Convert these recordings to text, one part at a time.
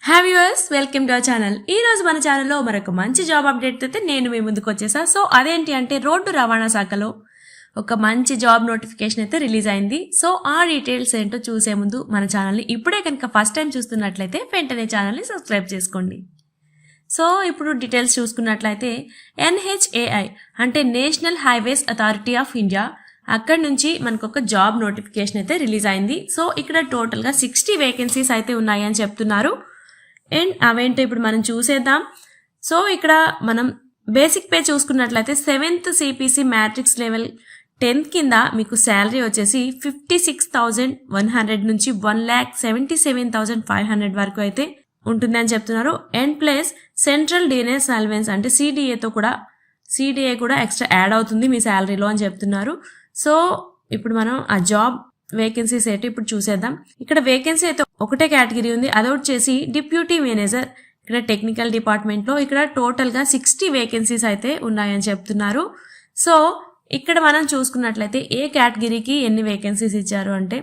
Hi viewers, welcome to our channel. ఈ రోజు మన ఛానల్లో మరొక మంచి జాబ్ అప్డేట్ అయితే నేను మీ ముందుకు వచ్చేసా. సో అదేంటి అంటే రోడ్డు రవాణా శాఖలో ఒక మంచి జాబ్ నోటిఫికేషన్ అయితే రిలీజ్ అయింది. సో ఆ డీటెయిల్స్ ఏంటో చూసే ముందు మన ఛానల్ని ఇప్పుడే కనుక ఫస్ట్ టైం చూస్తున్నట్లయితే వెంటనే ఛానల్ని సబ్స్క్రైబ్ చేసుకోండి. సో ఇప్పుడు డీటెయిల్స్ చూసుకున్నట్లయితే NHAI అంటే national highways authority of India అక్కడి నుంచి మనకు ఒక జాబ్ నోటిఫికేషన్ అయితే రిలీజ్ అయింది. సో ఇక్కడ టోటల్గా 60 వేకెన్సీస్ అయితే ఉన్నాయి అని చెప్తున్నారు. అండ్ అవేంటో ఇప్పుడు మనం చూసేద్దాం. సో ఇక్కడ మనం బేసిక్ పే చూసుకున్నట్లయితే 7th CPC matrix level 10th కింద మీకు శాలరీ వచ్చేసి 56,100 నుంచి 1,77,500 వరకు అయితే ఉంటుందని చెప్తున్నారు. And plus central DNS allowance అంటే CDA కూడా ఎక్స్ట్రా యాడ్ అవుతుంది మీ శాలరీలో అని చెప్తున్నారు. సో ఇప్పుడు మనం ఆ జాబ్ వేకెన్సీస్ అయితే ఇప్పుడు చూసేద్దాం. ఇక్కడ వేకెన్సీ అయితే ఒకటే కేటగిరీ ఉంది, అది వచ్చేసి డిప్యూటీ మేనేజర్. ఇక్కడ టెక్నికల్ డిపార్ట్మెంట్లో ఇక్కడ టోటల్గా 60 వేకెన్సీస్ అయితే ఉన్నాయని చెప్తున్నారు. సో ఇక్కడ మనం చూసుకున్నట్లయితే ఏ కేటగిరీకి ఎన్ని వేకెన్సీస్ ఇచ్చారు అంటే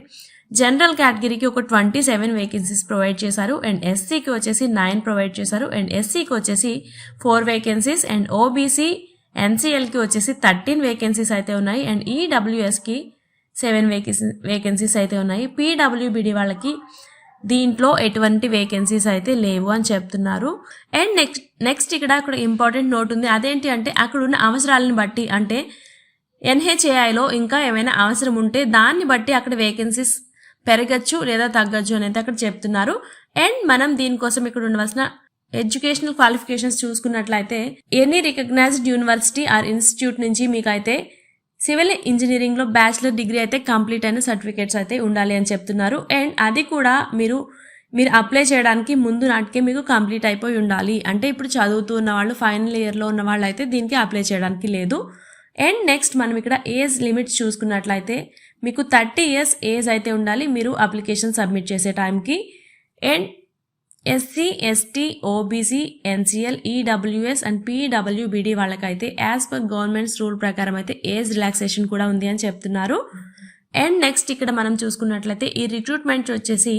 జనరల్ కేటగిరీకి ఒక 27 వేకెన్సీస్ ప్రొవైడ్ చేశారు. అండ్ SCకి వచ్చేసి 9 ప్రొవైడ్ చేశారు. అండ్ SCకి వచ్చేసి 4 వేకెన్సీస్. అండ్ OBC NCLకి వచ్చేసి 13 వేకెన్సీస్ అయితే ఉన్నాయి. అండ్ EWSకి 7 వేకెన్సీస్ అయితే ఉన్నాయి. PWBD వాళ్ళకి దీంట్లో ఎటువంటి వేకెన్సీస్ అయితే లేవు అని చెప్తున్నారు. అండ్ నెక్స్ట్ ఇక్కడ ఇంపార్టెంట్ నోట్ ఉంది. అదేంటి అంటే అక్కడ ఉన్న అవసరాలను బట్టి అంటే NHAIలో ఇంకా ఏమైనా అవసరం ఉంటే దాన్ని బట్టి అక్కడ వేకెన్సీస్ పెరగచ్చు లేదా తగ్గచ్చు అని అయితే అక్కడ చెప్తున్నారు. అండ్ మనం దీనికోసం ఇక్కడ ఉండవలసిన ఎడ్యుకేషనల్ క్వాలిఫికేషన్స్ చూసుకున్నట్లయితే any recognised university or institute నుంచి మీకు అయితే సివిల్ ఇంజనీరింగ్లో బ్యాచిలర్ డిగ్రీ అయితే కంప్లీట్ అయిన సర్టిఫికేట్స్ అయితే ఉండాలి అని చెప్తున్నారు. అండ్ అది కూడా మీరు అప్లై చేయడానికి ముందు నాటికే మీకు కంప్లీట్ అయిపోయి ఉండాలి. అంటే ఇప్పుడు చదువుతూ ఉన్న వాళ్ళు ఫైనల్ ఇయర్లో ఉన్న వాళ్ళు అయితే దీనికి అప్లై చేయడానికి లేదు. అండ్ నెక్స్ట్ మనం ఇక్కడ ఏజ్ లిమిట్స్ చూసుకున్నట్లయితే మీకు 30 years ఏజ్ అయితే ఉండాలి మీరు అప్లికేషన్ సబ్మిట్ చేసే టైంకి. And SC, ST, OBC, NCL, EWS and PWBD వాళ్ళకైతే యాజ్ పర్ గవర్నమెంట్స్ రూల్ ప్రకారం అయితే ఏజ్ రిలాక్సేషన్ కూడా ఉంది అని చెప్తున్నారు. అండ్ నెక్స్ట్ ఇక్కడ మనం చూసుకున్నట్లయితే ఈ రిక్రూట్మెంట్ వచ్చేసి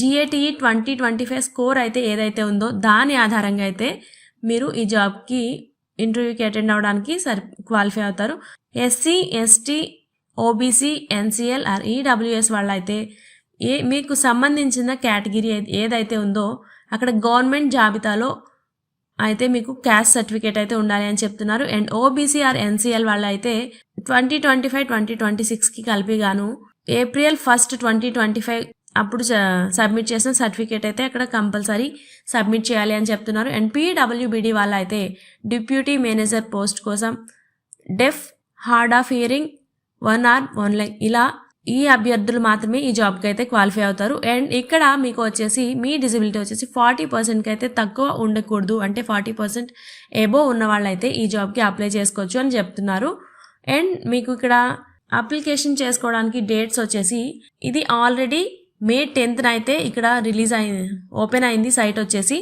GATE 2025 స్కోర్ అయితే ఏదైతే ఉందో దాని ఆధారంగా అయితే మీరు ఈ జాబ్కి ఇంటర్వ్యూకి అటెండ్ అవ్వడానికి క్వాలిఫై అవుతారు. SC, ST, OBC, NCL or EWS వాళ్ళైతే మీకు సంబంధించిన కేటగిరీ ఏదైతే ఉందో అక్కడ గవర్నమెంట్ జాబితాలో అయితే మీకు క్యాస్ట్ సర్టిఫికేట్ అయితే ఉండాలి అని చెప్తున్నారు. అండ్ OBC ఆర్ NCL వాళ్ళు అయితే 2025-2026కి కలిపిగాను April 1st, 2025 అప్పుడు సబ్మిట్ చేసిన సర్టిఫికేట్ అయితే అక్కడ కంపల్సరీ సబ్మిట్ చేయాలి అని చెప్తున్నారు. అండ్ PWBD వాళ్ళు అయితే డిప్యూటీ మేనేజర్ పోస్ట్ కోసం డెఫ్, hard of hearing, 1 or 1 leg ఇలా ఈ అభ్యర్థులు మాత్రమే ఈ జాబ్కి అయితే క్వాలిఫై అవుతారు. అండ్ ఇక్కడ మీకు వచ్చేసి మీ డిజబిలిటీ వచ్చేసి 40%కి అయితే తక్కువ ఉండకూడదు, అంటే 40% ఎబోవ్ ఉన్న వాళ్ళైతే ఈ జాబ్కి అప్లై చేసుకోవచ్చు అని చెప్తున్నారు. అండ్ మీకు ఇక్కడ అప్లికేషన్ చేసుకోవడానికి డేట్స్ వచ్చేసి ఇది ఆల్రెడీ May 10th అయితే ఇక్కడ ఓపెన్ అయింది సైట్ వచ్చేసి.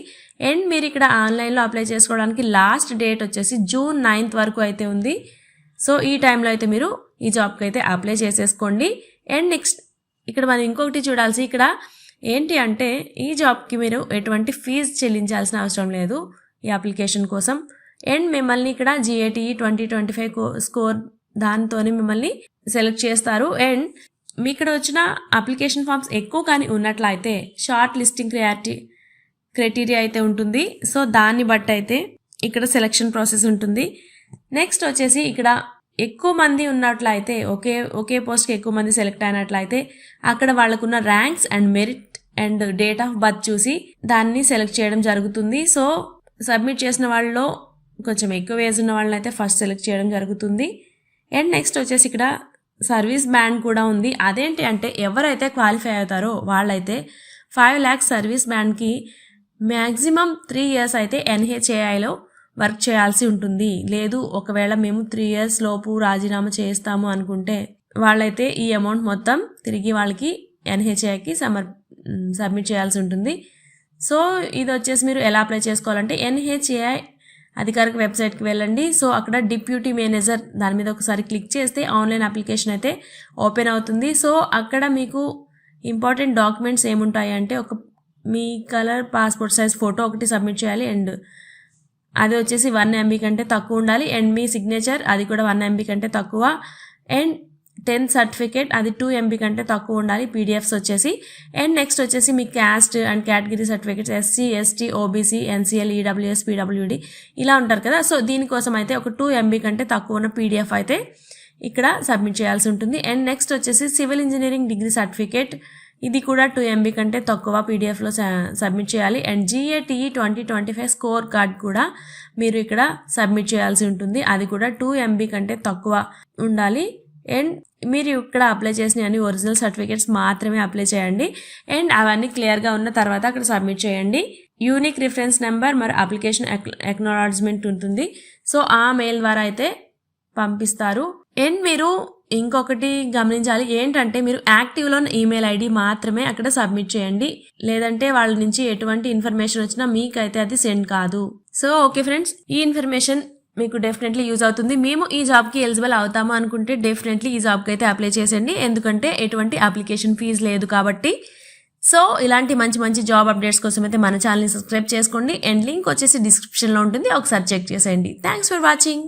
అండ్ మీరు ఇక్కడ ఆన్లైన్లో అప్లై చేసుకోవడానికి లాస్ట్ డేట్ వచ్చేసి June 9th వరకు అయితే ఉంది. సో ఈ టైంలో అయితే మీరు ఈ జాబ్కి అయితే అప్లై చేసేసుకోండి. అండ్ నెక్స్ట్ ఇక్కడ మనం ఇంకొకటి చూడాల్సి ఇక్కడ ఏంటి అంటే ఈ జాబ్కి మీరు ఎటువంటి ఫీజు చెల్లించాల్సిన అవసరం లేదు ఈ అప్లికేషన్ కోసం. అండ్ మిమ్మల్ని ఇక్కడ GATE 2025 స్కోర్ దాంతోనే మిమ్మల్ని సెలెక్ట్ చేస్తారు. అండ్ మీ ఇక్కడ వచ్చిన అప్లికేషన్ ఫామ్స్ ఎక్కువ కానీ ఉన్నట్లయితే షార్ట్ లిస్టింగ్ క్రైటీరియా అయితే ఉంటుంది. సో దాన్ని బట్టి అయితే ఇక్కడ సెలెక్షన్ ప్రాసెస్ ఉంటుంది. నెక్స్ట్ వచ్చేసి ఇక్కడ ఎక్కువ మంది ఉన్నట్లయితే ఒకే పోస్ట్కి ఎక్కువ మంది సెలెక్ట్ అయినట్లయితే అక్కడ వాళ్ళకున్న ranks and merit and date of birth చూసి దాన్ని సెలెక్ట్ చేయడం జరుగుతుంది. సో సబ్మిట్ చేసిన వాళ్ళలో కొంచెం ఎక్కువ ఏజ్ ఉన్న వాళ్ళని అయితే ఫస్ట్ సెలెక్ట్ చేయడం జరుగుతుంది. అండ్ నెక్స్ట్ వచ్చేసి ఇక్కడ సర్వీస్ బ్యాండ్ కూడా ఉంది. అదేంటి అంటే ఎవరైతే క్వాలిఫై అవుతారో వాళ్ళైతే 5 lakhs సర్వీస్ బ్యాండ్కి మ్యాక్సిమం 3 years అయితే NHAIలో వర్క్ చేయాల్సి ఉంటుంది. లేదు ఒకవేళ మేము 3 years లోపు రాజీనామా చేస్తాము అనుకుంటే వాళ్ళైతే ఈ అమౌంట్ మొత్తం తిరిగి వాళ్ళకి NHAIకి సబ్మిట్ చేయాల్సి ఉంటుంది. సో ఇది వచ్చేసి మీరు ఎలా అప్లై చేసుకోవాలంటే NHAI అధికారిక వెబ్సైట్కి వెళ్ళండి. సో అక్కడ డిప్యూటీ మేనేజర్ దాని మీద ఒకసారి క్లిక్ చేస్తే ఆన్లైన్ అప్లికేషన్ అయితే ఓపెన్ అవుతుంది. సో అక్కడ మీకు ఇంపార్టెంట్ డాక్యుమెంట్స్ ఏముంటాయి అంటే ఒక మీ కలర్ పాస్పోర్ట్ సైజ్ ఫోటో ఒకటి సబ్మిట్ చేయాలి అండ్ అది వచ్చేసి 1 MB కంటే తక్కువ ఉండాలి అండ్ మీ సిగ్నేచర్ అది కూడా 1 MB కంటే తక్కువ అండ్ 10th సర్టిఫికేట్ అది 2 MB కంటే తక్కువ ఉండాలి పీడిఎఫ్స్ వచ్చేసి. అండ్ నెక్స్ట్ వచ్చేసి మీ caste and category certificates SC ST OBC NCL EWS PWD ఇలా ఉంటారు కదా. సో దీనికోసం అయితే ఒక 2 MB కంటే తక్కువ ఉన్న పీడిఎఫ్ అయితే ఇక్కడ సబ్మిట్ చేయాల్సి ఉంటుంది. అండ్ నెక్స్ట్ వచ్చేసి సివిల్ ఇంజనీరింగ్ డిగ్రీ సర్టిఫికేట్ ఇది కూడా 2 MB కంటే తక్కువ పీడిఎఫ్లో సబ్మిట్ చేయాలి. అండ్ GATE 2025 స్కోర్ కార్డ్ కూడా మీరు ఇక్కడ సబ్మిట్ చేయాల్సి ఉంటుంది. అది కూడా 2 MB కంటే తక్కువ ఉండాలి. అండ్ మీరు ఇక్కడ అప్లై చేసిన అన్ని ఒరిజినల్ సర్టిఫికేట్స్ మాత్రమే అప్లై చేయండి. అండ్ అవన్నీ క్లియర్గా ఉన్న తర్వాత అక్కడ సబ్మిట్ చేయండి. యూనిక్ రిఫరెన్స్ నెంబర్ మరి అప్లికేషన్ ఎక్నాలజ్మెంట్ ఉంటుంది. సో ఆ మెయిల్ ద్వారా అయితే పంపిస్తారు. అండ్ మీరు ఇంకొకటి గమనించాలి ఏంటంటే మీరు యాక్టివ్లో ఉన్న ఈమెయిల్ ఐడి మాత్రమే అక్కడ సబ్మిట్ చేయండి. లేదంటే వాళ్ళ నుంచి ఎటువంటి ఇన్ఫర్మేషన్ వచ్చినా మీకైతే అది సెండ్ కాదు. సో ఓకే ఫ్రెండ్స్, ఈ ఇన్ఫర్మేషన్ మీకు డెఫినెట్లీ యూజ్ అవుతుంది. మేము ఈ జాబ్కి ఎలిజిబుల్ అవుతాము అనుకుంటే డెఫినెట్లీ ఈ జాబ్కి అయితే అప్లై చేసేయండి. ఎందుకంటే ఎటువంటి అప్లికేషన్ ఫీజు లేదు కాబట్టి. సో ఇలాంటి మంచి మంచి జాబ్ అప్డేట్స్ కోసం అయితే మన ఛానల్ని సబ్స్క్రైబ్ చేసుకోండి. అండ్ లింక్ వచ్చేసి డిస్క్రిప్షన్లో ఉంటుంది, ఒకసారి చెక్ చేసేయండి. Thanks for watching.